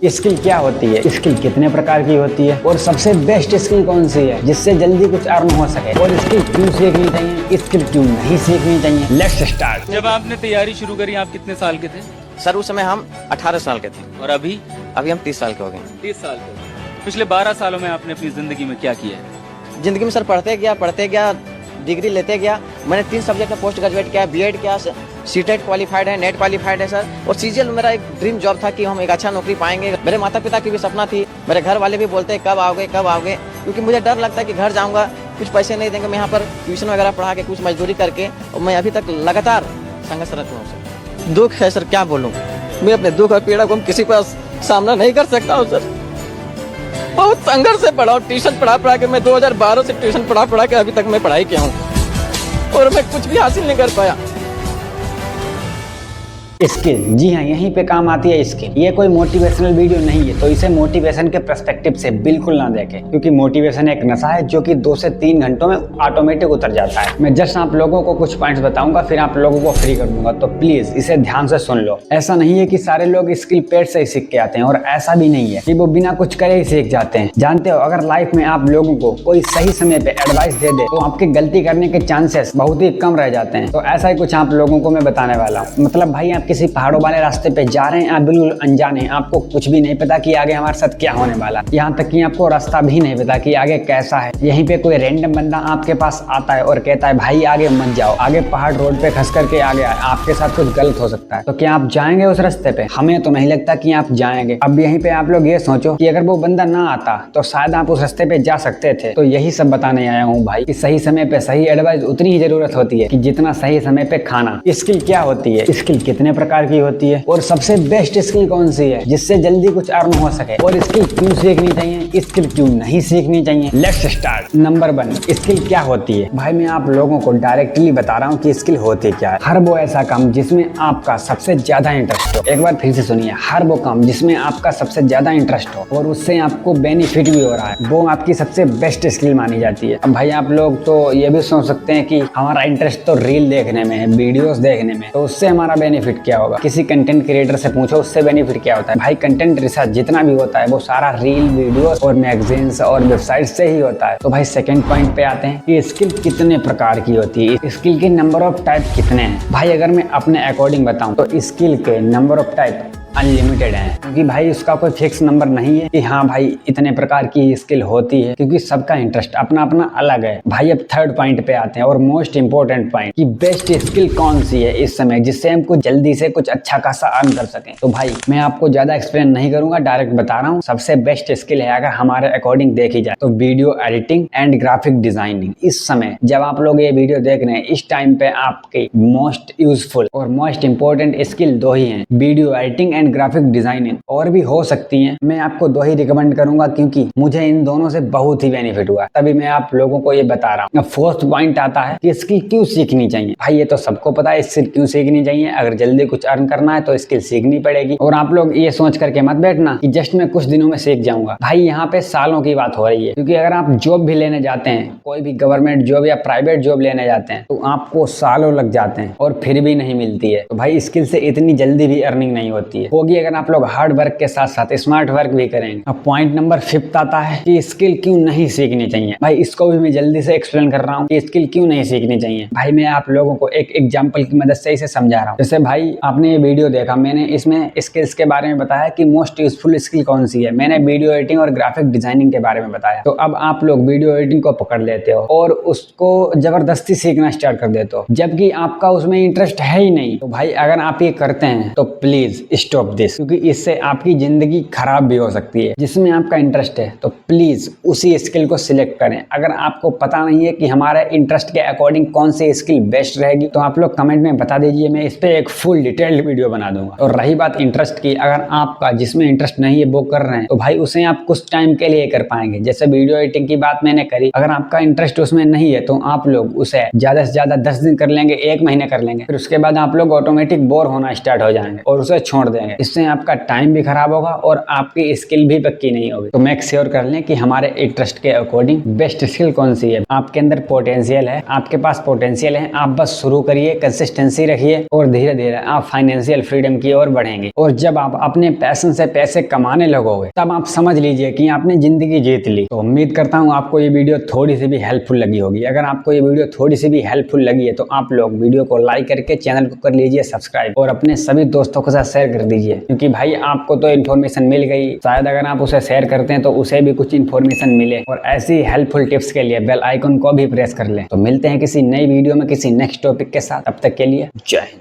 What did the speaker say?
Skill क्या होती है, स्किल कितने प्रकार की होती है और सबसे बेस्ट स्किल कौन सी है जिससे जल्दी कुछ अर्न हो सके, और स्किल क्यों सीखनी चाहिए, स्किल क्यों नहीं सीखनी चाहिए। Let's start. जब आपने तैयारी शुरू करी आप कितने साल के थे? सर उस समय हम 18 साल के थे। और अभी अभी हम 30 साल के हो गए। 30 साल के। पिछले 12 सालों में आपने अपनी जिंदगी में क्या किया है? जिंदगी में सर पढ़ते गया, डिग्री लेते गया। मैंने 3 सब्जेक्ट में पोस्ट ग्रेजुएट किया, बीएड किया, सीटेट क्वालिफाइड है, नेट क्वालिफाइड है सर। और सीजीएल मेरा एक ड्रीम जॉब था कि हम एक अच्छा नौकरी पाएंगे। मेरे माता पिता की भी सपना थी, मेरे घर वाले भी बोलते कब आओगे, क्योंकि मुझे डर लगता है कि घर जाऊंगा कुछ पैसे नहीं देंगे। मैं यहाँ पर ट्यूशन वगैरह पढ़ा के कुछ मजदूरी करके, और मैं अभी तक लगातार संघर्षरत हूँ सर। दुख है सर, क्या बोलूँ। मैं अपने दुख और पीड़ा को किसी का सामना नहीं कर सकता हूँ सर। बहुत संघर्ष से पढ़ा हूँ, ट्यूशन पढ़ा के मैं 2012 से ट्यूशन पढ़ा के अभी तक मैं पढ़ाई किया हूँ और मैं कुछ भी हासिल नहीं कर पाया। स्किल, जी हाँ, यहीं पे काम आती है स्किल। ये कोई मोटिवेशनल वीडियो नहीं है, तो इसे मोटिवेशन के पर्सपेक्टिव से बिल्कुल ना देखें, क्योंकि मोटिवेशन एक नशा है जो कि 2 से 3 घंटों में ऑटोमेटिक उतर जाता है। मैं जस्ट आप लोगों को कुछ पॉइंट्स बताऊंगा, फिर आप लोगों को फ्री कर दूंगा, तो प्लीज इसे ध्यान से सुन लो। ऐसा नहीं है कि सारे लोग स्किल पेट से ही सीख के आते हैं, और ऐसा भी नहीं है कि वो बिना कुछ करे ही सीख जाते हैं। जानते हो, अगर लाइफ में आप लोगों को कोई सही समय पे एडवाइस दे दे तो आपके गलती करने के चांसेस बहुत ही कम रह जाते हैं। तो ऐसा ही कुछ आप लोगों को मैं बताने वाला हूँ। मतलब भाई, आप किसी पहाड़ों वाले रास्ते पे जा रहे हैं, आप बिल्कुल अनजाने हैं, आपको कुछ भी नहीं पता कि आगे हमारे साथ क्या होने वाला, यहाँ तक कि आपको रास्ता भी नहीं पता कि आगे कैसा है। यहीं पे कोई रैंडम बंदा आपके पास आता है और कहता है भाई आगे मत जाओ, आगे पहाड़ रोड पे खस करके आ गया, आपके साथ कुछ गलत हो सकता है। तो क्या आप जाएंगे उस रास्ते पे? हमें तो नहीं लगता कि आप जाएंगे। अब यहीं पे आप लोग ये सोचो कि अगर वो बंदा ना आता तो शायद आप उस रास्ते पे जा सकते थे। तो यही सब बताने आया हूँ भाई कि सही समय पे सही एडवाइस उतनी ही जरूरत होती है कि जितना सही समय पे खाना। स्किल क्या होती है, स्किल कितने प्रकार की होती है और सबसे बेस्ट स्किल कौन सी है जिससे जल्दी कुछ अर्न हो सके, और स्किल क्यों सीखनी चाहिए, स्किल क्यों नहीं सीखनी चाहिए। Let's start. नंबर 1, स्किल क्या होती है। भाई मैं आप लोगों को डायरेक्टली बता रहा हूँ कि स्किल होती क्या है। हर वो ऐसा काम जिसमें आपका सबसे ज्यादा इंटरेस्ट हो। एक बार फिर से सुनिए, हर वो काम जिसमें आपका सबसे ज्यादा इंटरेस्ट हो और उससे आपको बेनिफिट भी हो रहा है, वो आपकी सबसे बेस्ट स्किल मानी जाती है। अब भाई आप लोग तो ये भी सोच सकते हैं कि हमारा इंटरेस्ट तो रील देखने में है, वीडियोस देखने में, तो उससे हमारा बेनिफिट क्या होगा। किसी कंटेंट क्रिएटर से पूछो उससे बेनिफिट क्या होता है। भाई कंटेंट रिसर्च जितना भी होता है वो सारा रील, वीडियो और मैगजीन्स और वेबसाइट से ही होता है। तो भाई सेकंड पॉइंट पे आते हैं कि स्किल कितने प्रकार की होती है, स्किल के नंबर ऑफ टाइप कितने हैं। भाई अगर मैं अपने अकॉर्डिंग बताऊं तो स्किल के नंबर ऑफ टाइप अनलिमिटेड है, क्योंकि भाई उसका कोई फिक्स नंबर नहीं है कि हाँ भाई इतने प्रकार की स्किल होती है, क्योंकि सबका इंटरेस्ट अपना अपना अलग है। भाई अब थर्ड पॉइंट पे आते हैं और मोस्ट इंपोर्टेंट पॉइंट कि बेस्ट स्किल कौन सी है इस समय जिससे हमको जल्दी से कुछ अच्छा खासा अर्न कर सकें। तो भाई मैं आपको ज्यादा एक्सप्लेन नहीं करूंगा, डायरेक्ट बता रहा हूँ। सबसे बेस्ट स्किल है अगर हमारे अकॉर्डिंग देखी जाए तो video editing and graphic designing. इस समय जब आप लोग ये वीडियो देख रहे हैं, इस टाइम पे आपकी मोस्ट यूजफुल और मोस्ट इंपोर्टेंट स्किल 2 ही है, video editing and graphic designing. और भी हो सकती हैं, मैं आपको 2 ही रिकमेंड करूंगा क्योंकि मुझे इन दोनों से बहुत ही बेनिफिट हुआ, तभी मैं आप लोगों को ये बता रहा हूँ। फोर्थ पॉइंट आता है कि स्किल क्यों सीखनी चाहिए। भाई ये तो सबको पता है स्किल क्यों सीखनी चाहिए। अगर जल्दी कुछ अर्न करना है तो स्किल सीखनी पड़ेगी। और आप लोग ये सोच करके मत बैठना कि जस्ट मैं कुछ दिनों में सीख जाऊंगा। भाई यहाँ पे सालों की बात हो रही है, क्योंकि अगर आप जॉब भी लेने जाते हैं, कोई भी गवर्नमेंट जॉब या प्राइवेट जॉब लेने जाते हैं, तो आपको सालों लग जाते हैं और फिर भी नहीं मिलती है। तो भाई स्किल से इतनी जल्दी भी अर्निंग नहीं होती है, होगी अगर आप लोग हार्ड वर्क के साथ साथ स्मार्ट वर्क भी करेंगे। अब पॉइंट नंबर 5 आता है कि स्किल क्यों नहीं सीखनी चाहिए। भाई इसको भी मैं जल्दी से एक्सप्लेन कर रहा हूँ कि स्किल क्यों नहीं सीखनी चाहिए। भाई मैं आप लोगों को एक एग्जांपल की मदद से इसे समझा रहा हूँ। जैसे भाई आपने ये वीडियो देखा, मैंने इसमें स्किल्स के बारे में बताया कि मोस्ट यूजफुल स्किल कौन सी है। मैंने वीडियो एडिटिंग और ग्राफिक डिजाइनिंग के बारे में बताया। तो अब आप लोग वीडियो एडिटिंग को पकड़ लेते हो और उसको जबरदस्ती सीखना स्टार्ट कर देते हो, जबकि आपका उसमें इंटरेस्ट है ही नहीं। तो भाई अगर आप ये करते हैं तो प्लीज स्टॉप दिस, क्योंकि इससे आपकी जिंदगी खराब भी हो सकती है। जिसमें आपका इंटरेस्ट है तो प्लीज उसी स्किल को सिलेक्ट करें। अगर आपको पता नहीं है कि हमारे इंटरेस्ट के अकॉर्डिंग कौन सी स्किल बेस्ट रहेगी, तो आप लोग कमेंट में बता दीजिए, मैं इस पे एक फुल डिटेल्ड वीडियो बना दूंगा। और रही बात इंटरेस्ट की, अगर आपका जिसमें इंटरेस्ट नहीं है वो कर रहे हैं तो भाई उसे आप कुछ टाइम के लिए कर पाएंगे। जैसे वीडियो एडिटिंग की बात मैंने करी, अगर आपका इंटरेस्ट उसमें नहीं है तो आप लोग उसे ज्यादा से ज्यादा 10 दिन कर लेंगे, 1 महीने कर लेंगे, फिर उसके बाद आप लोग ऑटोमेटिक बोर होना स्टार्ट हो जाएंगे और उसे छोड़ देंगे। करेंगे। इससे आपका टाइम भी खराब होगा और आपकी स्किल भी पक्की नहीं होगी। तो मेक श्योर कर लें कि हमारे इंटरेस्ट के अकॉर्डिंग बेस्ट स्किल कौन सी है। आपके अंदर पोटेंशियल है, आपके पास पोटेंशियल है, आप बस शुरू करिए, कंसिस्टेंसी रखिए और धीरे धीरे आप फाइनेंशियल फ्रीडम की ओर बढ़ेंगे। और जब आप अपने पैशन से पैसे कमाने लगोगे तब आप समझ लीजिए कि आपने जिंदगी जीत ली। तो उम्मीद करता हूँ आपको ये वीडियो थोड़ी सी भी हेल्पफुल लगी होगी। अगर आपको ये वीडियो थोड़ी सी भी हेल्पफुल लगी है तो आप लोग वीडियो को लाइक करके चैनल को कर लीजिए सब्सक्राइब और अपने सभी दोस्तों के साथ शेयर कर दीजिए, क्योंकि भाई आपको तो इन्फॉर्मेशन मिल गई, शायद अगर आप उसे शेयर करते हैं तो उसे भी कुछ इन्फॉर्मेशन मिले। और ऐसी हेल्पफुल टिप्स के लिए बेल आइकन को भी प्रेस कर लें। तो मिलते हैं किसी नई वीडियो में किसी नेक्स्ट टॉपिक के साथ, तब तक के लिए जय हिंद।